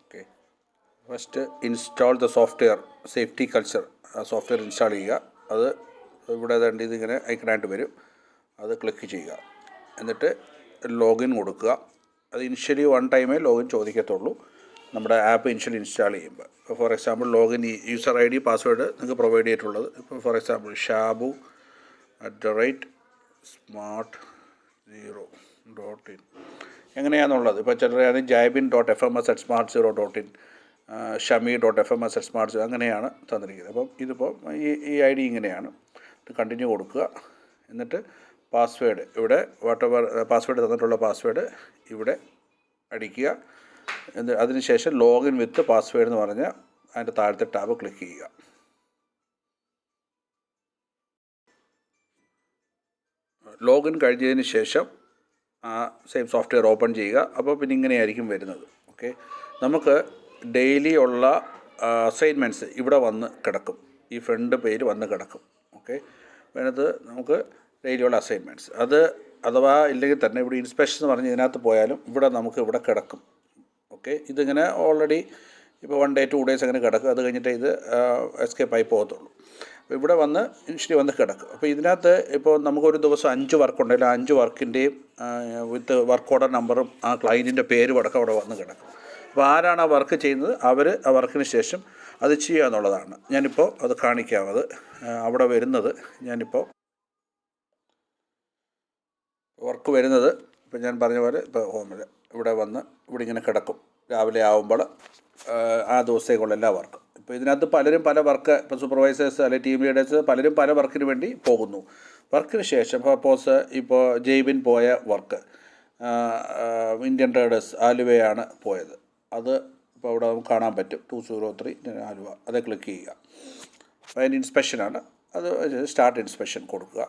Okay, first install the software safety culture. ആ software install ചെയ്യുക. അത് ഇവിടെ ഏതാണ്ട് ഇതിങ്ങനെ ഐക്കണായിട്ട് വരും, അത് ക്ലിക്ക് ചെയ്യുക. എന്നിട്ട് ലോഗിൻ കൊടുക്കുക. അത് ഇനിഷ്യലി 1 ടൈമേ ലോഗിൻ ചോദിക്കത്തുള്ളൂ നമ്മുടെ ആപ്പ് ഇനിഷ്യലി ഇൻസ്റ്റാൾ ചെയ്യുമ്പോൾ. ഇപ്പോൾ for example login user ID password നിങ്ങൾക്ക് പ്രൊവൈഡ് ചെയ്തിട്ടുള്ളത്, ഇപ്പോൾ ഫോർ എക്സാമ്പിൾ shabu@smart0.in എങ്ങനെയാണെന്നുള്ളത്. ഇപ്പോൾ ചിലർ jabin.fms@smart0.in, shami.fms@smart0 അങ്ങനെയാണ് തന്നിരിക്കുന്നത്. അപ്പം ഇതിപ്പോൾ ഈ ID ഇങ്ങനെയാണ്. കണ്ടിന്യൂ കൊടുക്കുക. എന്നിട്ട് പാസ്വേഡ് ഇവിടെ വാട്ടെവർ പാസ്വേഡ് തന്നിട്ടുള്ള പാസ്വേഡ് ഇവിടെ അടിക്കുക. അതിനുശേഷം ലോഗിൻ വിത്ത് പാസ്വേഡ് എന്ന് പറഞ്ഞാൽ അതിൻ്റെ താഴത്തെ ടാബ് ക്ലിക്ക് ചെയ്യുക. ലോഗിൻ കഴിഞ്ഞതിന് ശേഷം ആ സെയിം സോഫ്റ്റ്വെയർ ഓപ്പൺ ചെയ്യുക. അപ്പോൾ പിന്നെ ഇങ്ങനെയായിരിക്കും വരുന്നത്. ഓക്കെ, നമുക്ക് ഡെയിലി ഉള്ള അസൈൻമെൻറ്റ്സ് ഇവിടെ വന്ന് കിടക്കും. ഈ ഫ്രണ്ട് പേര് വന്ന് കിടക്കും. ഓക്കെ, വേണ്ടത് നമുക്ക് ഡെയിലിയുള്ള അസൈൻമെൻറ്റ്സ്. അത് അഥവാ ഇല്ലെങ്കിൽ തന്നെ ഇവിടെ ഇൻസ്പെക്ഷൻ എന്ന് പറഞ്ഞ് ഇതിനകത്ത് പോയാലും ഇവിടെ നമുക്ക് ഇവിടെ കിടക്കും. ഓക്കെ, ഇതിങ്ങനെ ഓൾറെഡി ഇപ്പോൾ 1 day 2 days അങ്ങനെ കിടക്കും. അത് കഴിഞ്ഞിട്ട് ഇത് എസ്കേപ്പ് ആയി പോകത്തുള്ളൂ. അപ്പോൾ ഇവിടെ വന്ന് ഇനിഷ്യലി വന്ന് കിടക്കും. അപ്പോൾ ഇതിനകത്ത് ഇപ്പോൾ നമുക്കൊരു ദിവസം 5 വർക്ക് ഉണ്ടെങ്കിൽ 5 വർക്കിൻ്റെയും വിത്ത് വർക്ക് ഓർഡർ നമ്പറും ആ ക്ലയൻറ്റിൻ്റെ പേരും അടക്കം അവിടെ വന്ന് കിടക്കും. അപ്പോൾ ആരാണ് ആ വർക്ക് ചെയ്യുന്നത് അവർ ആ വർക്കിന് ശേഷം അത് ചെയ്യുക എന്നുള്ളതാണ്. ഞാനിപ്പോൾ അത് കാണിക്കാം. അത് അവിടെ വരുന്നത് ഞാനിപ്പോൾ വർക്ക് വരുന്നത് ഇപ്പോൾ ഞാൻ പറഞ്ഞ പോലെ ഇപ്പോൾ ഹോമിൽ ഇവിടെ വന്ന് ഇവിടെ ഇങ്ങനെ കിടക്കും. രാവിലെ ആകുമ്പോൾ ആ ദിവസത്തേക്കുള്ള എല്ലാ വർക്കും. ഇപ്പോൾ ഇതിനകത്ത് പലരും പല വർക്ക്, ഇപ്പോൾ സൂപ്പർവൈസേഴ്സ് അല്ലെങ്കിൽ ടീം ലീഡേഴ്സ് പലരും പല വർക്കിന് വേണ്ടി പോകുന്നു. വർക്കിന് ശേഷം സപ്പോസ് ഇപ്പോൾ ജെയ്ബിൻ പോയ വർക്ക് ഇന്ത്യൻ ട്രേഡേഴ്സ് ആലുവയാണ് പോയത്. അത് ഇപ്പോൾ അവിടെ നമുക്ക് കാണാൻ പറ്റും. 203 ആലുവ. അത് ക്ലിക്ക് ചെയ്യുക. അപ്പോൾ അതിൻ്റെ ഇൻസ്പെക്ഷനാണ്. അത് സ്റ്റാർട്ട് ഇൻസ്പെക്ഷൻ കൊടുക്കുക.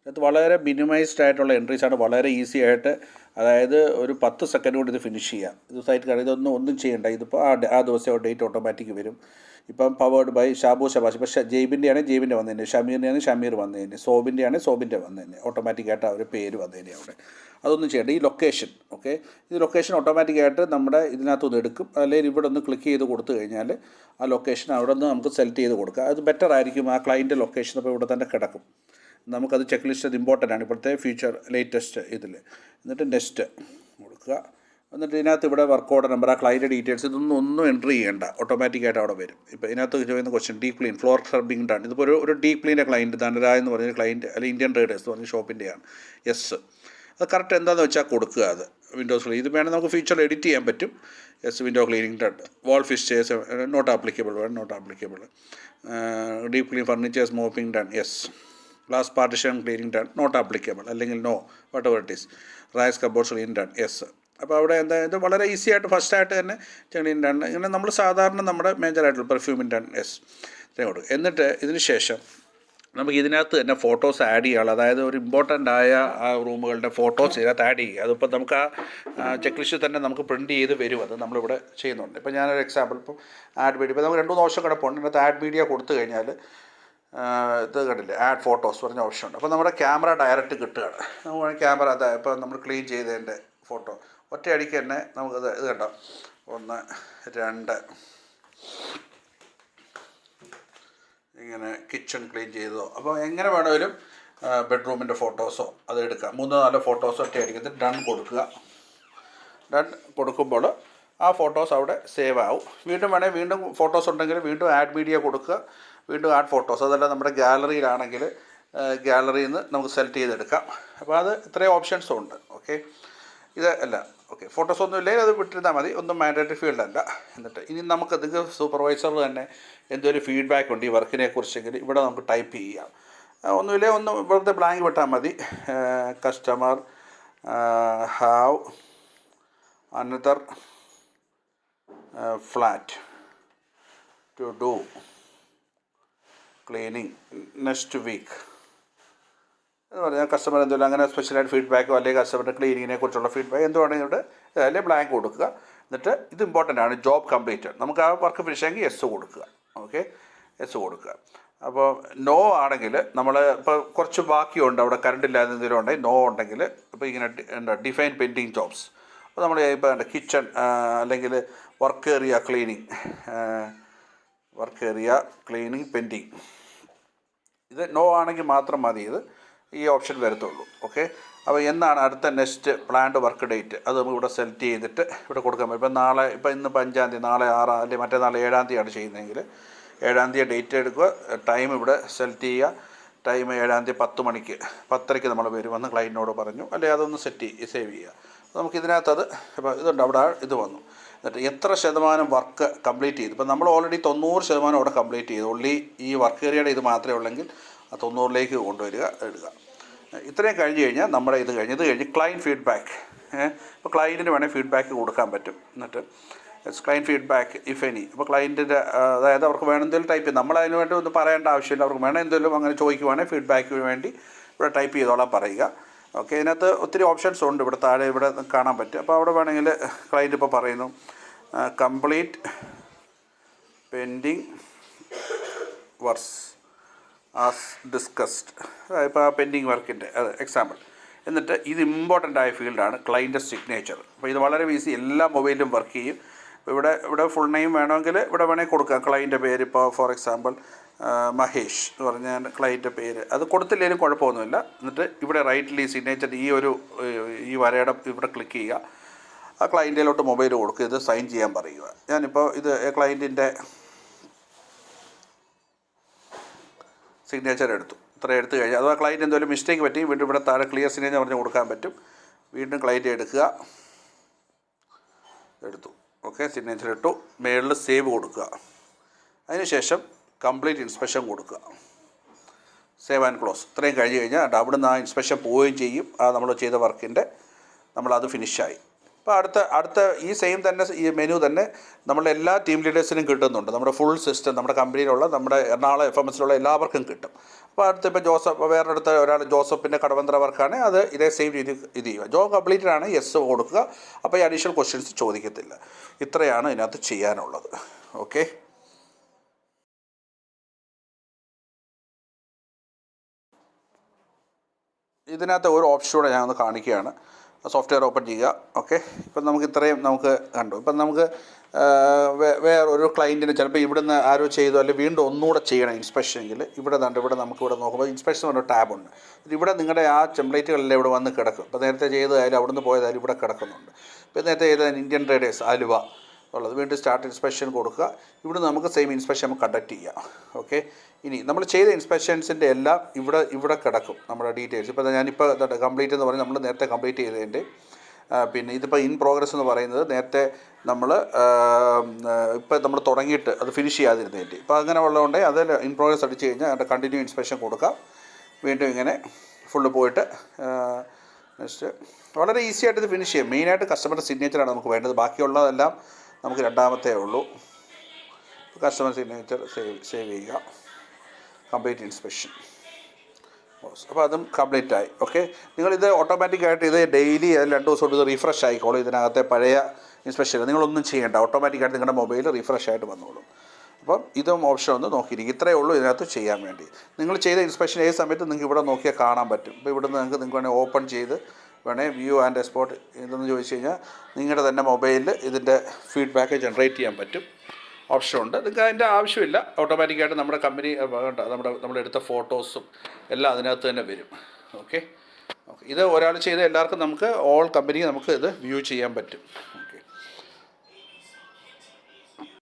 അത് വളരെ മിനിമൈസ്ഡ് ആയിട്ടുള്ള എൻട്രീസാണ്. വളരെ ഈസി ആയിട്ട്, അതായത് ഒരു 10 സെക്കൻഡ് കൊണ്ട് ഇത് ഫിനിഷ് ചെയ്യാം. ഇത് സൈറ്റ് കാണാം. ഒന്നും ചെയ്യേണ്ട. ഇതിപ്പോൾ ആ ദിവസം ഡേറ്റ് ഓട്ടോമാറ്റിക് വരും. ഇപ്പം പവേർഡ് ബൈ ഷാബു ഷബാഷ്. ഇപ്പോൾ ജെയ്ബിൻ്റെ ആണെങ്കിൽ ജെയ്ബിൻ്റെ വന്നതിന്, ഷമീറിൻ്റെ ആണെങ്കിൽ ഷമീർ വന്നതിന്, സോബിൻ്റെ ആണെങ്കിൽ സോബിൻ്റെ വന്നതിന്, ഓട്ടോമാറ്റിക്കായിട്ട് അവർ പേര് വന്നതിന് അവിടെ. അതൊന്നും ചെയ്യേണ്ട. ഈ ലൊക്കേഷൻ, ഓക്കെ, ഈ ലൊക്കേഷൻ ഓട്ടോമാറ്റിക്കായിട്ട് നമ്മുടെ ഇതിനകത്തുനിന്ന് എടുക്കും. അല്ലെങ്കിൽ ഇവിടെ ഒന്ന് ക്ലിക്ക് ചെയ്ത് കൊടുത്തു കഴിഞ്ഞാൽ ആ ലൊക്കേഷൻ അവിടെ നിന്ന് നമുക്ക് സെലക്ട് ചെയ്ത് കൊടുക്കുക. അത് ബെറ്റർ ആയിരിക്കും. ആ ക്ലയൻറ്റ് ലൊക്കേഷൻ അപ്പോൾ ഇവിടെ തന്നെ കിടക്കും. നമുക്കത് ചെക്ക് ലിസ്റ്റ് അത് ഇമ്പോർട്ടൻ്റ് ആണ് ഇപ്പോഴത്തെ ഫ്യൂച്ചർ ലേറ്റസ്റ്റ് ഇതിൽ. എന്നിട്ട് നെക്സ്റ്റ് കൊടുക്കുക. എന്നിട്ട് ഇതിനകത്ത് ഇവിടെ വർക്ക് ഓർഡർ നമ്പർ, ആ ക്ലയൻറ്റ് ഡീറ്റെയിൽസ്, ഒന്നും എൻട്രി ചെയ്യേണ്ട. ഓട്ടോമാറ്റിക്കായിട്ട് അവിടെ വരും. ഇപ്പോൾ ഇതിനകത്ത് ചോദിക്കുന്ന question deep clean floor scrubbing done. ഇതിപ്പോൾ ഒരു ഡീപ് ക്ലീൻ്റെ ക്ലയൻറ്റ് ധനരാജ് എന്ന് പറഞ്ഞ ക്ലയൻറ്റ് അല്ലെങ്കിൽ ഇന്ത്യൻ ട്രേഡേഴ്സ് എന്ന് പറഞ്ഞ ഷോപ്പിൻ്റെയാണ്. യെസ്, അത് കറക്റ്റ് എന്താണെന്ന് വെച്ചാൽ കൊടുക്കുക. അത് വിൻഡോസ് ക്ലീൻ. ഇത് വേണമെങ്കിൽ നമുക്ക് ഫീച്ചർ എഡിറ്റ് ചെയ്യാൻ പറ്റും. Yes, window cleaning done. Wall fixtures not applicable, not applicable. Deep clean furnitures mopping done. Yes. Glass partition cleaning done, not applicable, അല്ലെങ്കിൽ no, whatever it is. Rice cupboards clean done. Yes. അപ്പോൾ അവിടെ എന്താ, ഇത് വളരെ easy ആയിട്ട് ഫസ്റ്റായിട്ട് തന്നെ clean done. ഇങ്ങനെ നമ്മൾ സാധാരണ നമ്മുടെ മേജറായിട്ടുള്ള പെർഫ്യൂമിൻ ഡൺ. യെസ്, ഇത്രയും കൊടുക്കും. എന്നിട്ട് ഇതിന് ശേഷം നമുക്ക് ഇതിനകത്ത് തന്നെ ഫോട്ടോസ് ആഡ് ചെയ്യാനുള്ളത്, അതായത് ഒരു ഇമ്പോർട്ടൻ്റ് ആയ ആ റൂമുകളുടെ ഫോട്ടോസ് ഇതിനകത്ത് ആഡ് ചെയ്യുക. അതിപ്പോൾ നമുക്ക് ആ ചെക്ക് ലിസ്റ്റ് തന്നെ നമുക്ക് പ്രിൻറ്റ് ചെയ്ത് വരും. അത് നമ്മളിവിടെ ചെയ്യുന്നുണ്ട്. ഇപ്പോൾ ഞാനൊരു എക്സാമ്പിൾ, ഇപ്പോൾ ആഡ് മീഡിയ, ഇപ്പോൾ നമുക്ക് 2-3 ഓപ്ഷൻ കിടപ്പുണ്ട്. ഇതിനകത്ത് ആഡ് മീഡിയ കൊടുത്തു കഴിഞ്ഞാൽ ഇത് കണ്ടില്ലേ, ആഡ് ഫോട്ടോസ് പറഞ്ഞ ഓപ്ഷൻ ഉണ്ട്. അപ്പോൾ നമ്മുടെ ക്യാമറ ഡയറക്റ്റ് കിട്ടുകയാണ്. നമുക്ക് ക്യാമറ അതാ ഇപ്പോൾ നമ്മൾ ക്ലീൻ ചെയ്തതിൻ്റെ ഫോട്ടോ ഒറ്റയടിക്ക് തന്നെ നമുക്കത് ഇത് കണ്ടോ, 1 2 ഇങ്ങനെ കിച്ചൺ ക്ലീൻ ചെയ്തതോ, അപ്പോൾ എങ്ങനെ വേണമെങ്കിലും ബെഡ്റൂമിൻ്റെ ഫോട്ടോസോ അത് എടുക്കാം. 3-4 ഫോട്ടോസോ ഒറ്റയടിക്കത്ത് ഡൺ കൊടുക്കുക. ഡൺ കൊടുക്കുമ്പോൾ ആ ഫോട്ടോസ് അവിടെ സേവ് ആവും. വീണ്ടും വേണമെങ്കിൽ വീണ്ടും ഫോട്ടോസ് ഉണ്ടെങ്കിൽ വീണ്ടും ആഡ് മീഡിയ കൊടുക്കുക, വീണ്ടും ആഡ് ഫോട്ടോസ്. അതല്ല നമ്മുടെ ഗാലറിയിലാണെങ്കിൽ ഗാലറിയിൽ നിന്ന് നമുക്ക് സെലക്ട് ചെയ്തെടുക്കാം. അപ്പോൾ അത് ഇത്രയും ഓപ്ഷൻസും ഉണ്ട്. ഓക്കെ, ഇത് അല്ല ഓക്കെ. ഫോട്ടോസ് ഒന്നും ഇല്ലെങ്കിൽ അത് വിട്ടിരുന്നാൽ മതി, ഒന്നും മാൻഡേറ്ററി ഫീൽഡ് അല്ല. എന്നിട്ട് ഇനി നമുക്ക് നിങ്ങൾക്ക് സൂപ്പർവൈസറിൽ തന്നെ എന്തെങ്കിലും ഫീഡ്ബാക്ക് ഉണ്ട് ഈ വർക്കിനെ കുറിച്ചെങ്കിൽ ഇവിടെ നമുക്ക് ടൈപ്പ് ചെയ്യാം. ഒന്നുമില്ലേ, വെറുതെ ബ്ലാങ്ക് വിട്ടാൽ മതി. Customer have another flat to do cleaning next week എന്ന് പറഞ്ഞാൽ കസ്റ്റമർ എന്തെങ്കിലും അങ്ങനെ സ്പെഷ്യലായിട്ട് ഫീഡ്ബാക്കോ അല്ലെങ്കിൽ കസ്റ്റമറുടെ ക്ലീനിങ്ങിനെ കുറിച്ചുള്ള ഫീഡ്ബാക്ക് എന്തുവാണെങ്കിൽ ഇവിടെ അല്ലെങ്കിൽ ബ്ലാങ്ക് കൊടുക്കുക. എന്നിട്ട് ഇത് ഇമ്പോർട്ടൻ്റ് ആണ്, ജോബ് കംപ്ലീറ്റഡ്. നമുക്ക് ആ വർക്ക് ഫിനിഷ് ആയെങ്കിൽ യെസ് കൊടുക്കുക. ഓക്കെ, യെസ് കൊടുക്കുക. അപ്പോൾ നോ ആണെങ്കിൽ നമ്മൾ ഇപ്പോൾ കുറച്ച് ബാക്കിയുണ്ട്, അവിടെ കറണ്ട് ഇല്ലാതെ എന്തെങ്കിലും ഉണ്ടെങ്കിൽ നോ ഉണ്ടെങ്കിൽ, ഇപ്പോൾ ഇപ്പോൾ ഇങ്ങനെ എന്താ ഡിഫൈൻ പെൻഡിങ് ജോബ്സ്. അപ്പോൾ നമ്മൾ ഇപ്പോൾ എന്താ കിച്ചൺ അല്ലെങ്കിൽ വർക്ക് ഏരിയ ക്ലീനിങ് പെൻഡിങ്, ഇത് നോ ആണെങ്കിൽ മാത്രം മതി ഇത് ഈ ഓപ്ഷൻ വരത്തുള്ളൂ. ഓക്കെ, അപ്പോൾ എന്നാണ് അടുത്ത നെക്സ്റ്റ് പ്ലാൻഡ് വർക്ക് ഡേറ്റ് അത് നമുക്ക് ഇവിടെ സെലക്ട് ചെയ്തിട്ട് ഇവിടെ കൊടുക്കാൻ പറ്റും. ഇപ്പം നാളെ ഇന്നിപ്പോൾ 5-ാം തീയതി, നാളെ 6 അല്ലെങ്കിൽ മറ്റന്നാൾ 7-ാം തീയതിയാണ് ചെയ്യുന്നതെങ്കിൽ 7-ാം തീയതി ഡേറ്റ് എടുക്കുക, ടൈം ഇവിടെ സെലക്ട് ചെയ്യുക. ടൈം 7-ാം തീയതി 10 മണിക്ക് 10:30 നമ്മൾ വരുമെന്ന് ക്ലയൻറ്റിനോട് പറഞ്ഞു, അല്ലെങ്കിൽ അതൊന്ന് സേവ് ചെയ്യുക. നമുക്ക് ഇതിനകത്ത് ഇപ്പോൾ ഇതുണ്ട്, അവിടെ ഇത് വന്നു. എന്നിട്ട് എത്ര ശതമാനം വർക്ക് കംപ്ലീറ്റ് ചെയ്തു. ഇപ്പം നമ്മൾ ഓൾറെഡി 90% അവിടെ കംപ്ലീറ്റ് ചെയ്തു. ഓൺലി ഈ വർക്ക് ഏരിയയുടെ ഇത് മാത്രമേ ഉള്ളെങ്കിൽ ആ 90-ലേക്ക് കൊണ്ടുവരിക, ഇടുക. ഇത്രയും കഴിഞ്ഞ് കഴിഞ്ഞാൽ നമ്മുടെ ഇത് കഴിഞ്ഞ് ക്ലയൻറ്റ് ഫീഡ്ബാക്ക്. ഇപ്പോൾ ക്ലയൻറ്റിന് വേണമെങ്കിൽ ഫീഡ്ബാക്ക് കൊടുക്കാൻ പറ്റും. എന്നിട്ട് ക്ലയൻറ്റ് ഫീഡ്ബാക്ക് ഇഫ് എനി. ഇപ്പോൾ ക്ലയൻറ്റിൻ്റെ അതായത് അവർക്ക് വേണം എന്തെങ്കിലും ടൈപ്പ് ചെയ്യും, നമ്മളതിന് വേണ്ടി ഒന്നും പറയേണ്ട ആവശ്യമില്ല. അവർക്ക് വേണം എന്തെങ്കിലും അങ്ങനെ ചോദിക്കുവാണെങ്കിൽ ഫീഡ്ബാക്കിന് വേണ്ടി ഇവിടെ ടൈപ്പ് ചെയ്തോളാം പറയുക. ഓക്കെ, ഇതിനകത്ത് ഒത്തിരി ഓപ്ഷൻസ് ഉണ്ട്. ഇവിടെ താഴെ ഇവിടെ കാണാൻ പറ്റും. അപ്പോൾ അവിടെ വേണമെങ്കിൽ ക്ലയൻറ്റ് ഇപ്പോൾ പറയുന്നു complete pending works as discussed. ഇപ്പോൾ ആ പെൻഡിങ് വർക്കിൻ്റെ എക്സാമ്പിൾ. എന്നിട്ട് ഇത് ഇമ്പോർട്ടൻ്റ് ആയ ഫീൽഡാണ് ക്ലയൻറ്റ് സിഗ്നേച്ചർ. അപ്പോൾ ഇത് വളരെ ഈസി, എല്ലാ മൊബൈലിലും വർക്ക് ചെയ്യും. ഇപ്പോൾ ഇവിടെ ഫുൾ നെയിം വേണമെങ്കിൽ ഇവിടെ വേണമെങ്കിൽ കൊടുക്കാം. ക്ലയൻറ്റ് പേര് ഇപ്പോൾ ഫോർ എക്സാമ്പിൾ മഹേഷ് എന്ന് പറഞ്ഞാൽ ക്ലയൻറ്റ് പേര്, അത് കൊടുത്തില്ലെങ്കിലും കുഴപ്പമൊന്നുമില്ല. എന്നിട്ട് ഇവിടെ റൈറ്റ്ലി സിഗ്നേച്ചർ ഈ വരയുടെ ഇവിടെ ക്ലിക്ക് ചെയ്യുക. ആ ക്ലയൻറ്റിലോട്ട് മൊബൈൽ കൊടുക്കുക, ഇത് സൈൻ ചെയ്യാൻ പറയുക. ഞാനിപ്പോൾ ഇത് ക്ലയൻറ്റിൻ്റെ സിഗ്നേച്ചർ എടുത്തു. ഇത്ര എടുത്തു കഴിഞ്ഞാൽ അഥവാ ക്ലയൻറ്റ് എന്തെങ്കിലും മിസ്റ്റേക്ക് പറ്റി വീണ്ടും ഇവിടെ താഴെ ക്ലിയർ സിഗ്നേച്ചർ പറഞ്ഞ് കൊടുക്കാൻ പറ്റും. വീണ്ടും ക്ലയൻറ്റ് എടുക്കുക, എടുത്തു. ഓക്കെ, സിഗ്നേച്ചർ ഇട്ടു. മേളിൽ സേവ് കൊടുക്കുക. അതിനുശേഷം കംപ്ലീറ്റ് ഇൻസ്പെക്ഷൻ കൊടുക്കുക, സേവ് ആൻഡ് ക്ലോസ്. ഇത്രയും കഴിഞ്ഞ് കഴിഞ്ഞാൽ അവിടുന്ന് ആ ഇൻസ്പെക്ഷൻ പോവുകയും ചെയ്യും. ആ നമ്മൾ ചെയ്ത വർക്കിൻ്റെ നമ്മളത് ഫിനിഷായി. അപ്പോൾ അടുത്ത ഈ സെയിം തന്നെ ഈ മെനു തന്നെ നമ്മളുടെ എല്ലാ ടീം ലീഡേഴ്സിനും കിട്ടുന്നുണ്ട്. നമ്മുടെ ഫുൾ സിസ്റ്റം നമ്മുടെ കമ്പനിയിലുള്ള നമ്മുടെ എറണാകുളം FMSലുള്ള എല്ലാവർക്കും കിട്ടും. അപ്പോൾ ഇപ്പോൾ വേറൊരിടത്ത് ഒരാൾ ജോസഫിൻ്റെ കടവന്ത്ര വർക്കാണ്, അത് ഇതേ സെയിം രീതി ഇത് ചെയ്യുക. ജോബ് കംപ്ലീറ്റഡ് ആണ്, യെസ് കൊടുക്കുക. അപ്പോൾ ഈ അഡീഷണൽ ക്വസ്റ്റ്യൻസ് ചോദിക്കത്തില്ല. ഇത്രയാണ് ഇതിനകത്ത് ചെയ്യാനുള്ളത്. ഓക്കെ, ഇതിനകത്ത് ഒരു ഓപ്ഷൻ കൂടെ ഞാനൊന്ന് കാണിക്കുകയാണ്. സോഫ്റ്റ്വെയർ ഓപ്പൺ ചെയ്യുക. ഓക്കെ, ഇപ്പം നമുക്ക് ഇത്രയും കണ്ടു. ഇപ്പം നമുക്ക് വേറൊരു ക്ലയൻറ്റിന് ചിലപ്പോൾ ഇവിടുന്ന് ആരോ ചെയ്തു അല്ലെങ്കിൽ വീണ്ടും ഒന്നുകൂടെ ചെയ്യണം ഇൻസ്പെക്ഷനെങ്കിൽ ഇവിടെ നമുക്കിവിടെ നോക്കുമ്പോൾ ഇൻസ്പെക്ഷൻ പറഞ്ഞ ടാബുണ്ട്. ഇവിടെ നിങ്ങളുടെ ആ ടെംപ്ലേറ്റുകളെല്ലാം ഇവിടെ വന്ന് കിടക്കും. ഇപ്പോൾ നേരത്തെ ചെയ്തതായാലും അവിടുന്ന് പോയതായാലും ഇവിടെ കിടക്കുന്നുണ്ട്. ഇപ്പോൾ നേരത്തെ ചെയ്ത ഇന്ത്യൻ ട്രേഡേഴ്സ് ആലുവ ഉള്ളത് വീണ്ടും സ്റ്റാർട്ട് ഇൻസ്പെക്ഷൻ കൊടുക്കുക. ഇവിടെ നമുക്ക് സെയിം ഇൻസ്പെക്ഷൻ നമുക്ക് കണ്ടക്ട് ചെയ്യാം. ഓക്കെ, ഇനി നമ്മൾ ചെയ്ത ഇൻസ്പെക്ഷൻസിൻ്റെ എല്ലാം ഇവിടെ കിടക്കും നമ്മുടെ ഡീറ്റെയിൽസ്. ഇപ്പോൾ ഞാനിപ്പോൾ കംപ്ലീറ്റ് എന്ന് പറഞ്ഞാൽ നമ്മൾ നേരത്തെ കംപ്ലീറ്റ് ചെയ്തതിൻ്റെ പിന്നെ ഇതിപ്പോൾ ഇൻ പ്രോഗ്രസ് എന്ന് പറയുന്നത് നേരത്തെ ഇപ്പോൾ നമ്മൾ തുടങ്ങിയിട്ട് അത് ഫിനിഷ് ചെയ്യാതിരുന്നതിൻ്റെ. ഇപ്പോൾ അങ്ങനെ ഉള്ളതുകൊണ്ട് അത് ഇൻ പ്രോഗ്രസ് അടിച്ച് കഴിഞ്ഞാൽ അതിൻ്റെ കണ്ടിന്യൂ ഇൻസ്പെക്ഷൻ കൊടുക്കാം. വീണ്ടും ഇങ്ങനെ ഫുള്ള് പോയിട്ട് നെക്സ്റ്റ് വളരെ ഈസി ആയിട്ട് ഇത് ഫിനിഷ് ചെയ്യാം. മെയിനായിട്ട് കസ്റ്റമറുടെ സിഗ്നേച്ചറാണ് നമുക്ക് വേണ്ടത്. ബാക്കിയുള്ളതെല്ലാം നമുക്ക് രണ്ടാമത്തേ ഉള്ളൂ. കസ്റ്റമർ സിഗ്നേച്ചർ സേവ് ചെയ്യുക, കംപ്ലീറ്റ് ഇൻസ്പെക്ഷൻ. അപ്പോൾ അതും കംപ്ലീറ്റ് ആയി. ഓക്കെ, നിങ്ങളിത് ഓട്ടോമാറ്റിക്കായിട്ട് ഇത് ഡെയിലി 2 ദിവസം കൊണ്ട് ഇത് റീഫ്രഷ് ആയിക്കോളും. ഇതിനകത്തെ പഴയ ഇൻസ്പെക്ഷൻ നിങ്ങളൊന്നും ചെയ്യേണ്ട, ഓട്ടോമാറ്റിക്കായിട്ട് നിങ്ങളുടെ മൊബൈൽ റീഫ്രഷ് ആയിട്ട് വന്നോളും. അപ്പം ഇതും ഓപ്ഷൻ ഒന്ന് നോക്കിയിരിക്കും. ഇത്രയേ ഉള്ളൂ ഇതിനകത്ത് ചെയ്യാൻ വേണ്ടി. നിങ്ങൾ ചെയ്ത ഇൻസ്പെക്ഷൻ ഏത് സമയത്ത് നിങ്ങൾക്ക് ഇവിടെ നോക്കിയാൽ കാണാൻ പറ്റും. ഇപ്പോൾ ഇവിടെ നിങ്ങൾക്ക് വേണമെങ്കിൽ ഓപ്പൺ ചെയ്ത് വ്യൂ ആൻഡ് എക്സ്പോർട്ട് ഇതെന്ന് ചോദിച്ചു കഴിഞ്ഞാൽ നിങ്ങളുടെ തന്നെ മൊബൈലിൽ ഇതിൻ്റെ ഫീഡ്ബാക്ക് ജനറേറ്റ് ചെയ്യാൻ പറ്റും. ഓപ്ഷനുണ്ട്. നിങ്ങൾക്ക് അതിൻ്റെ ആവശ്യമില്ല, ഓട്ടോമാറ്റിക്കായിട്ട് നമ്മുടെ കമ്പനി നമ്മളെടുത്ത ഫോട്ടോസും എല്ലാം അതിനകത്ത് തന്നെ വരും. ഓക്കെ, ഇത് ഒരാൾ ചെയ്ത എല്ലാവർക്കും നമുക്ക് ഓൾ കമ്പനി നമുക്ക് ഇത് വ്യൂ ചെയ്യാൻ പറ്റും.